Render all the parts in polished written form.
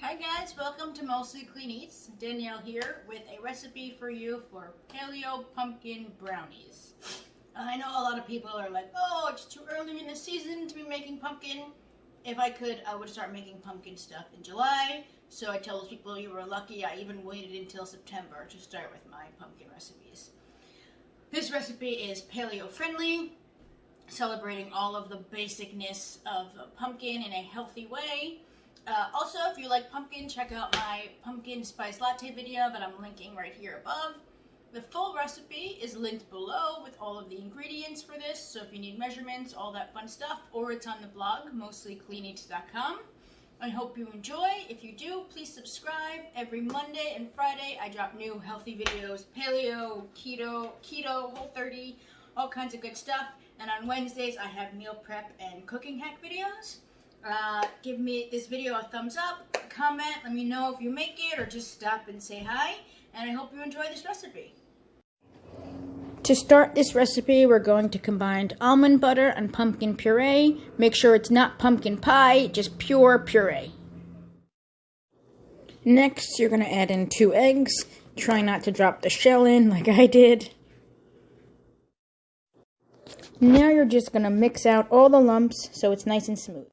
Hi guys, welcome to Mostly Clean Eats. Danielle here with a recipe for you for paleo pumpkin brownies. I know a lot of people are like, oh, it's too early in the season to be making pumpkin. If I could, I would start making pumpkin stuff in July. So I tell those people you were lucky. I even waited until September to start with my pumpkin recipes. This recipe is paleo friendly, celebrating all of the basicness of pumpkin in a healthy way. Also, if you like pumpkin, check out my pumpkin spice latte video that I'm linking right here above. The full recipe is linked below with all of the ingredients for this, so if you need measurements, all that fun stuff, or it's on the blog, mostlycleaneats.com. I hope you enjoy. If you do, please subscribe. Every Monday and Friday, I drop new healthy videos, paleo, keto, Whole30, all kinds of good stuff. And on Wednesdays, I have meal prep and cooking hack videos. Give me this video a thumbs up, comment, let me know if you make it, or just stop and say hi. And I hope you enjoy this recipe. To start this recipe, we're going to combine almond butter and pumpkin puree. Make sure it's not pumpkin pie, just pure puree. Next, you're going to add in 2 eggs. Try not to drop the shell in like I did. Now you're just going to mix out all the lumps so it's nice and smooth.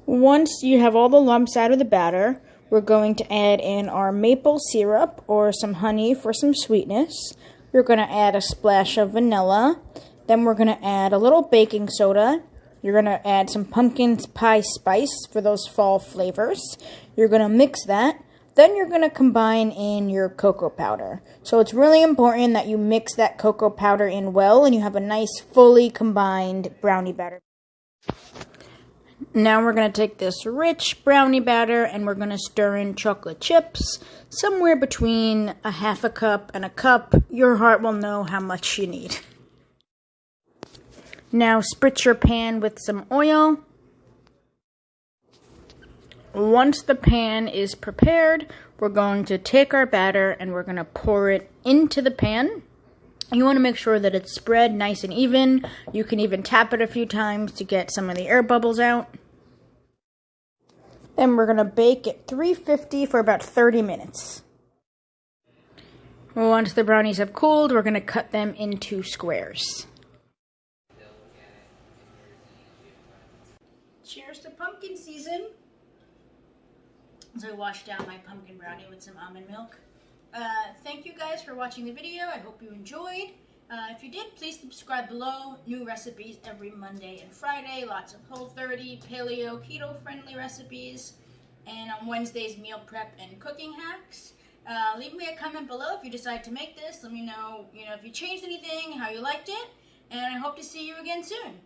Once you have all the lumps out of the batter, we're going to add in our maple syrup or some honey for some sweetness. We're going to add a splash of vanilla. Then we're going to add a little baking soda. You're going to add some pumpkin pie spice for those fall flavors. You're going to mix that. Then you're going to combine in your cocoa powder. So it's really important that you mix that cocoa powder in well and you have a nice fully combined brownie batter. Now we're going to take this rich brownie batter and we're going to stir in chocolate chips, somewhere between a half a cup and a cup. Your heart will know how much you need. Now spritz your pan with some oil. Once the pan is prepared, we're going to take our batter and we're going to pour it into the pan. You want to make sure that it's spread nice and even. You can even tap it a few times to get some of the air bubbles out. Then we're going to bake at 350 for about 30 minutes. Once the brownies have cooled, we're going to cut them into squares. Cheers to pumpkin season. So I washed down my pumpkin brownie with some almond milk. Thank you guys for watching the video. I hope you enjoyed. If you did, please subscribe below. New recipes every Monday and Friday. Lots of Whole30, paleo, keto-friendly recipes. And on Wednesdays, meal prep and cooking hacks. Leave me a comment below if you decide to make this. Let me know, if you changed anything, how you liked it. And I hope to see you again soon.